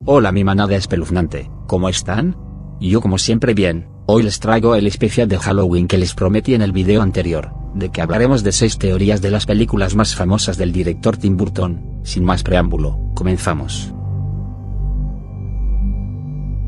Hola mi manada espeluznante, ¿cómo están? Yo como siempre bien. Hoy les traigo el especial de Halloween que les prometí en el video anterior, de que hablaremos de 6 teorías de las películas más famosas del director Tim Burton. Sin más preámbulo, comenzamos.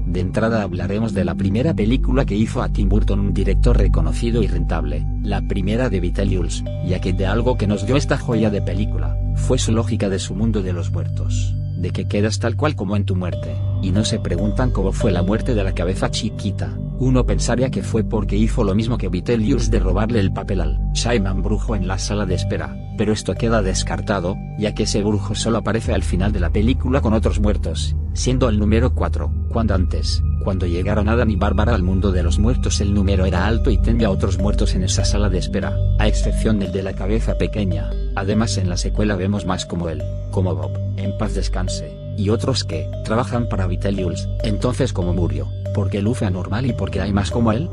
De entrada hablaremos de la primera película que hizo a Tim Burton, un director reconocido y rentable, la primera de Beetlejuice, ya que de algo que nos dio esta joya de película, fue su lógica de su mundo de los muertos, de que quedas tal cual como en tu muerte, y no se preguntan cómo fue la muerte de la cabeza chiquita. Uno pensaría que fue porque hizo lo mismo que Beetlejuice de robarle el papel al Shaman brujo en la sala de espera, pero esto queda descartado, ya que ese brujo solo aparece al final de la película con otros muertos, siendo el número 4, cuando llegaron Adam y Bárbara al mundo de los muertos el número era alto y tenía otros muertos en esa sala de espera, a excepción del de la cabeza pequeña. Además en la secuela vemos más como él, como Bob, en paz descanse, y otros que trabajan para Beetlejuice. Entonces ¿cómo murió? ¿Porque luce anormal y porque hay más como él?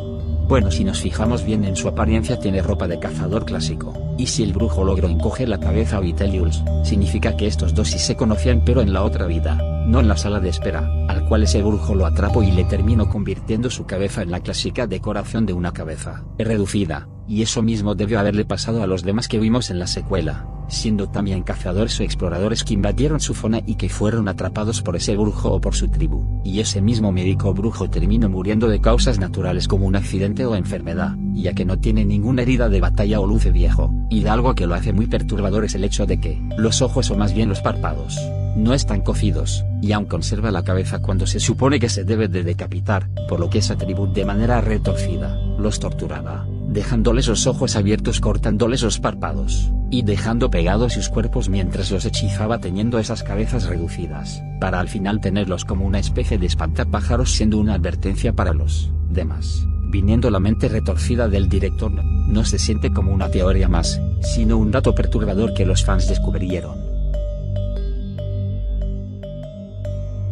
Bueno, si nos fijamos bien en su apariencia tiene ropa de cazador clásico, y si el brujo logró encoger la cabeza a Beetlejuice, significa que estos dos sí se conocían pero en la otra vida, no en la sala de espera, al cual ese brujo lo atrapó y le terminó convirtiendo su cabeza en la clásica decoración de una cabeza reducida, y eso mismo debió haberle pasado a los demás que vimos en la secuela, siendo también cazadores o exploradores que invadieron su zona y que fueron atrapados por ese brujo o por su tribu, y ese mismo médico brujo terminó muriendo de causas naturales como un accidente o enfermedad, ya que no tiene ninguna herida de batalla o luce viejo, y de algo que lo hace muy perturbador es el hecho de que los ojos o más bien los párpados no están cocidos, y aún conserva la cabeza cuando se supone que se debe de decapitar, por lo que esa tribu de manera retorcida los torturaba, dejándoles los ojos abiertos, cortándoles los párpados, y dejando pegados sus cuerpos mientras los hechizaba teniendo esas cabezas reducidas, para al final tenerlos como una especie de espantapájaros, siendo una advertencia para los demás. Viniendo la mente retorcida del director, no se siente como una teoría más, sino un dato perturbador que los fans descubrieron.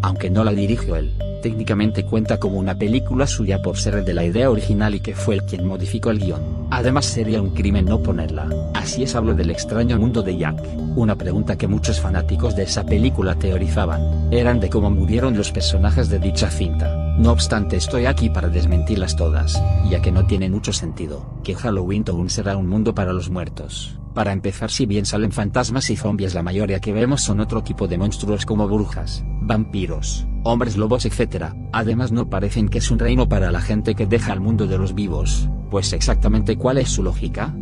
Aunque no la dirigió él, técnicamente cuenta como una película suya por ser de la idea original y que fue él quien modificó el guión. Además sería un crimen no ponerla. Así es, hablo del extraño mundo de Jack. Una pregunta que muchos fanáticos de esa película teorizaban, eran de cómo murieron los personajes de dicha cinta. No obstante, estoy aquí para desmentirlas todas, ya que no tiene mucho sentido que Halloween Town será un mundo para los muertos. Para empezar, si bien salen fantasmas y zombies, la mayoría que vemos son otro tipo de monstruos como brujas, vampiros, hombres lobos, etc. Además no parecen que es un reino para la gente que deja el mundo de los vivos, pues exactamente ¿cuál es su lógica?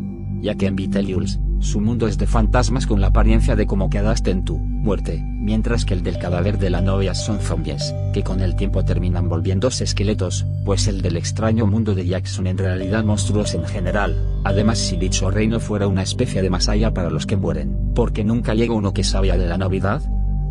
Ya que en Beetlejuice, su mundo es de fantasmas con la apariencia de cómo quedaste en tu muerte, mientras que el del cadáver de la novia son zombies, que con el tiempo terminan volviéndose esqueletos, pues el del extraño mundo de Jack son en realidad monstruos en general. Además, si dicho reino fuera una especie de más allá para los que mueren, ¿por qué nunca llega uno que sabía de la Navidad?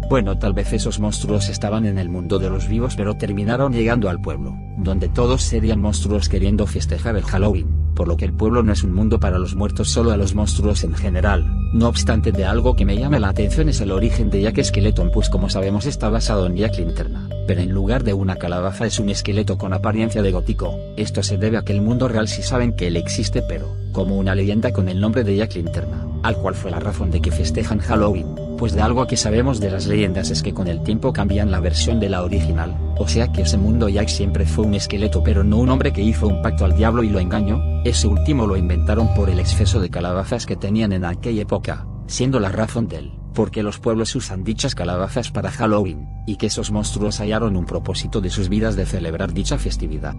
Bueno, tal vez esos monstruos estaban en el mundo de los vivos pero terminaron llegando al pueblo, donde todos serían monstruos queriendo festejar el Halloween, por lo que el pueblo no es un mundo para los muertos, solo a los monstruos en general. No obstante, de algo que me llama la atención es el origen de Jack Skeleton, pues como sabemos está basado en Jack Linterna, pero en lugar de una calabaza es un esqueleto con apariencia de gótico. Esto se debe a que el mundo real sí saben que él existe, pero como una leyenda con el nombre de Jack Linterna, al cual fue la razón de que festejan Halloween. Pues de algo que sabemos de las leyendas es que con el tiempo cambian la versión de la original, o sea que ese mundo Jack siempre fue un esqueleto pero no un hombre que hizo un pacto al diablo y lo engañó. Ese último lo inventaron por el exceso de calabazas que tenían en aquella época, siendo la razón de él, porque los pueblos usan dichas calabazas para Halloween, y que esos monstruos hallaron un propósito de sus vidas de celebrar dicha festividad.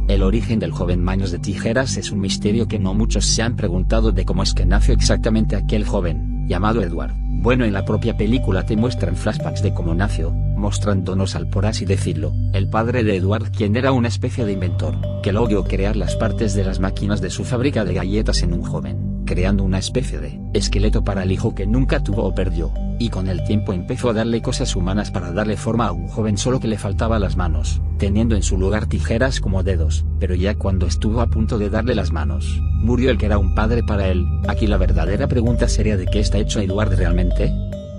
El origen del joven Manos de Tijeras es un misterio que no muchos se han preguntado de cómo es que nació exactamente aquel joven, llamado Edward. Bueno, en la propia película te muestran flashbacks de cómo nació, mostrándonos al, por así decirlo, el padre de Edward, quien era una especie de inventor, que logró crear las partes de las máquinas de su fábrica de galletas en un joven, creando una especie de esqueleto para el hijo que nunca tuvo o perdió, y con el tiempo empezó a darle cosas humanas para darle forma a un joven, solo que le faltaba las manos, teniendo en su lugar tijeras como dedos, pero ya cuando estuvo a punto de darle las manos, murió el que era un padre para él. Aquí la verdadera pregunta sería ¿de qué está hecho Edward realmente?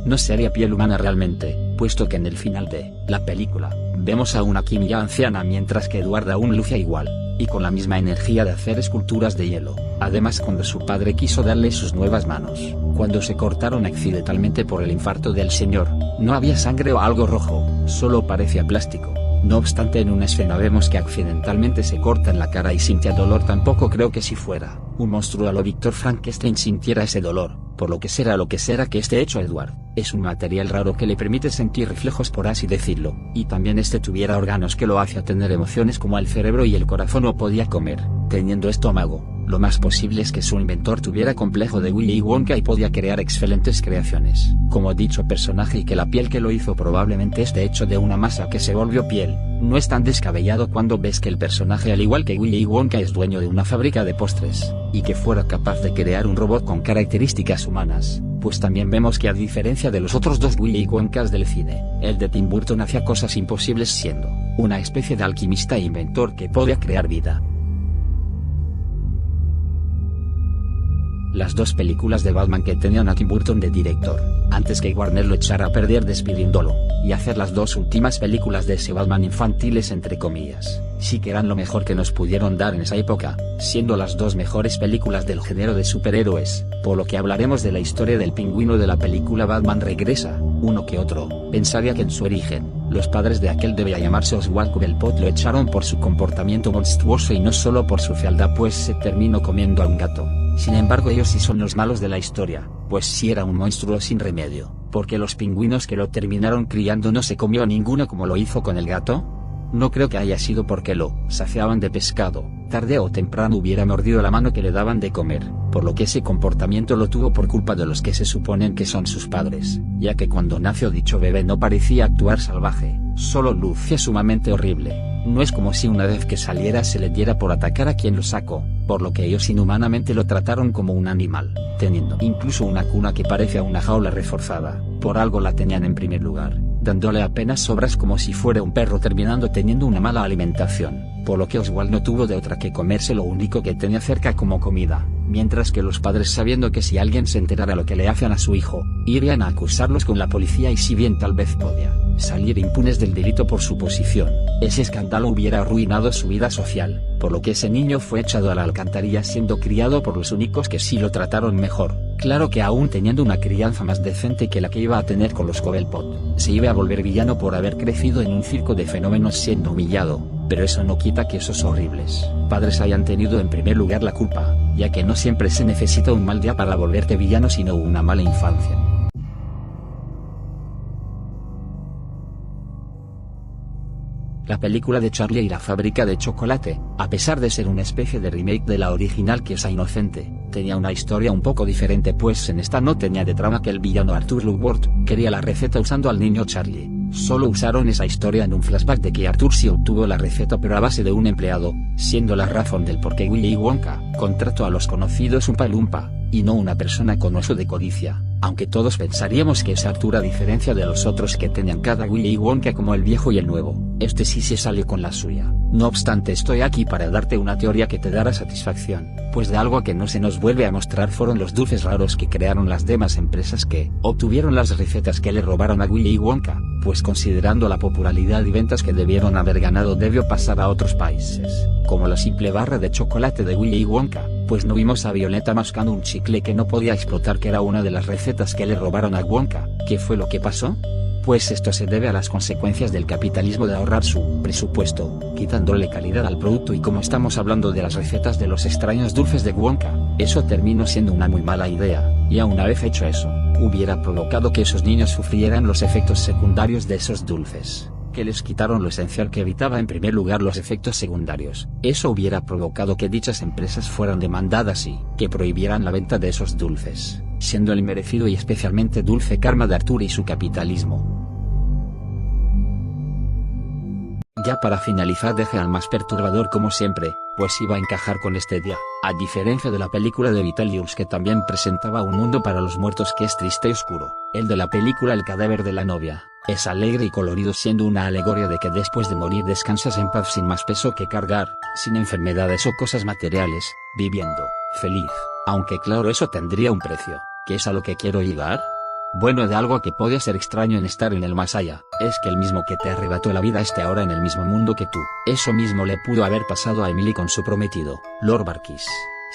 No sería piel humana realmente, puesto que en el final de la película, vemos a una Kim ya anciana mientras que Edward aún luce igual. y con la misma energía de hacer esculturas de hielo. Además, cuando su padre quiso darle sus nuevas manos, cuando se cortaron accidentalmente por el infarto del señor, no había sangre o algo rojo, solo parecía plástico. No obstante, en una escena vemos que accidentalmente se corta en la cara y sintió dolor. Tampoco creo que si fuera un monstruo a lo Víctor Frankenstein sintiera ese dolor, por lo que será que esté hecho Edward. Es un material raro que le permite sentir reflejos, por así decirlo, y también tuviera órganos que lo hacía tener emociones como el cerebro y el corazón, o podía comer, teniendo estómago. Lo más posible es que su inventor tuviera complejo de Willy Wonka y podía crear excelentes creaciones, como dicho personaje, y que la piel que lo hizo probablemente esté hecho de una masa que se volvió piel. No es tan descabellado cuando ves que el personaje, al igual que Willy Wonka, es dueño de una fábrica de postres, y que fuera capaz de crear un robot con características humanas, pues también vemos que, a diferencia de los otros dos Willy Wonkas del cine, el de Tim Burton hacía cosas imposibles, siendo una especie de alquimista e inventor que podía crear vida. Las dos películas de Batman que tenían a Tim Burton de director, antes que Warner lo echara a perder despidiéndolo, y hacer las dos últimas películas de ese Batman infantiles entre comillas, sí que eran lo mejor que nos pudieron dar en esa época, siendo las dos mejores películas del género de superhéroes, por lo que hablaremos de la historia del pingüino de la película Batman Regresa. Uno que otro pensaría que en su origen, los padres de aquel debía llamarse Oswald Cobblepot, lo echaron por su comportamiento monstruoso y no solo por su fealdad, pues se terminó comiendo a un gato. Sin embargo, ellos sí son los malos de la historia, pues sí era un monstruo sin remedio, porque los pingüinos que lo terminaron criando no se comió a ninguno como lo hizo con el gato. No creo que haya sido porque lo saciaban de pescado, tarde o temprano hubiera mordido la mano que le daban de comer, por lo que ese comportamiento lo tuvo por culpa de los que se suponen que son sus padres, ya que cuando nació dicho bebé no parecía actuar salvaje, solo lucía sumamente horrible. No es como si una vez que saliera se le diera por atacar a quien lo sacó, por lo que ellos inhumanamente lo trataron como un animal, teniendo incluso una cuna que parecía una jaula reforzada. Por algo la tenían en primer lugar, dándole apenas sobras como si fuera un perro, terminando teniendo una mala alimentación, por lo que Oswald no tuvo de otra que comerse lo único que tenía cerca como comida, mientras que los padres, sabiendo que si alguien se enterara lo que le hacían a su hijo, irían a acusarlos con la policía, y si bien tal vez podía salir impunes del delito por su posición, ese escándalo hubiera arruinado su vida social, por lo que ese niño fue echado a la alcantarilla, siendo criado por los únicos que sí lo trataron mejor. Claro que aún teniendo una crianza más decente que la que iba a tener con los Cobblepot, se iba a volver villano por haber crecido en un circo de fenómenos siendo humillado, pero eso no quita que esos horribles padres hayan tenido en primer lugar la culpa, ya que no siempre se necesita un mal día para volverte villano, sino una mala infancia. La película de Charlie y la fábrica de chocolate, a pesar de ser una especie de remake de la original que es inocente, tenía una historia un poco diferente, pues en esta no tenía de trama que el villano Arthur Lugworth quería la receta usando al niño Charlie. Solo usaron esa historia en un flashback de que Arthur sí obtuvo la receta, pero a base de un empleado, siendo la razón del por qué Willy Wonka contrató a los conocidos Oompa Loompa, y no una persona con oso de codicia, aunque todos pensaríamos que es Arthur, a diferencia de los otros que tenían cada Willy Wonka como el viejo y el nuevo. Este sí se salió con la suya. No obstante, estoy aquí para darte una teoría que te dará satisfacción, pues de algo que no se nos vuelve a mostrar fueron los dulces raros que crearon las demás empresas que obtuvieron las recetas que le robaron a Willy Wonka, pues considerando la popularidad y ventas que debieron haber ganado, debió pasar a otros países, como la simple barra de chocolate de Willy Wonka, pues no vimos a Violeta mascando un chicle que no podía explotar, que era una de las recetas que le robaron a Wonka. ¿Qué fue lo que pasó? Pues esto se debe a las consecuencias del capitalismo de ahorrar su presupuesto, quitándole calidad al producto, y como estamos hablando de las recetas de los extraños dulces de Wonka, eso terminó siendo una muy mala idea, y a una vez hecho eso, hubiera provocado que esos niños sufrieran los efectos secundarios de esos dulces, que les quitaron lo esencial que evitaba en primer lugar los efectos secundarios. Eso hubiera provocado que dichas empresas fueran demandadas y que prohibieran la venta de esos dulces, siendo el merecido y especialmente dulce karma de Arthur y su capitalismo. Ya para finalizar, dejé al más perturbador como siempre, pues iba a encajar con este día, a diferencia de la película de Beetlejuice, que también presentaba un mundo para los muertos que es triste y oscuro. El de la película El cadáver de la novia es alegre y colorido, siendo una alegoría de que después de morir descansas en paz sin más peso que cargar, sin enfermedades o cosas materiales, viviendo feliz, aunque claro, eso tendría un precio, que es a lo que quiero llegar. Bueno, de algo que podía ser extraño en estar en el más allá, es que el mismo que te arrebató la vida esté ahora en el mismo mundo que tú. Eso mismo le pudo haber pasado a Emily con su prometido, Lord Barkis.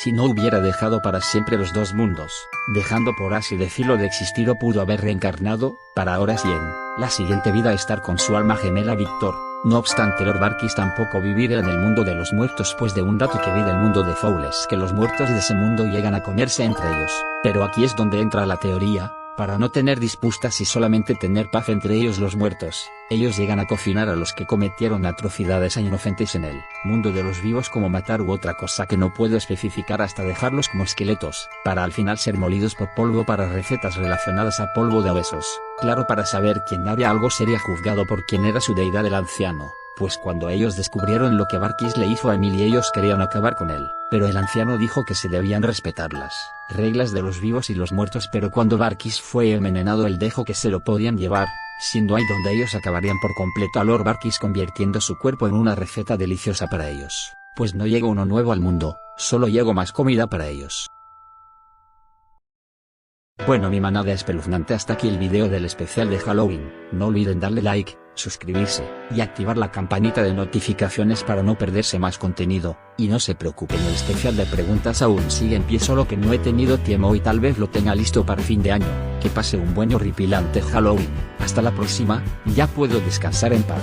Si no hubiera dejado para siempre los dos mundos, dejando por así decirlo de existir, o pudo haber reencarnado, para ahora sí en la siguiente vida estar con su alma gemela Victor. No obstante, Lord Barkis tampoco viviría en el mundo de los muertos, pues de un dato que vi del mundo de Fowles que los muertos de ese mundo llegan a comerse entre ellos. Pero aquí es donde entra la teoría. Para no tener disputas y solamente tener paz entre ellos los muertos, ellos llegan a cocinar a los que cometieron atrocidades a inocentes en el mundo de los vivos, como matar u otra cosa que no puedo especificar, hasta dejarlos como esqueletos, para al final ser molidos por polvo para recetas relacionadas a polvo de huesos. Claro, para saber quién haría algo sería juzgado por quién era su deidad, el anciano. Pues cuando ellos descubrieron lo que Barkis le hizo a Emily, ellos querían acabar con él, pero el anciano dijo que se debían respetar las reglas de los vivos y los muertos. Pero cuando Barkis fue envenenado, él dijo que se lo podían llevar, siendo ahí donde ellos acabarían por completo a Lord Barkis, convirtiendo su cuerpo en una receta deliciosa para ellos. Pues no llegó uno nuevo al mundo, solo llegó más comida para ellos. Bueno, mi manada espeluznante, hasta aquí el video del especial de Halloween. No olviden darle like, suscribirse, y activar la campanita de notificaciones para no perderse más contenido. Y no se preocupen, el especial de preguntas aún sigue en pie, solo que no he tenido tiempo y tal vez lo tenga listo para fin de año. Que pase un buen y horripilante Halloween. Hasta la próxima, ya puedo descansar en paz.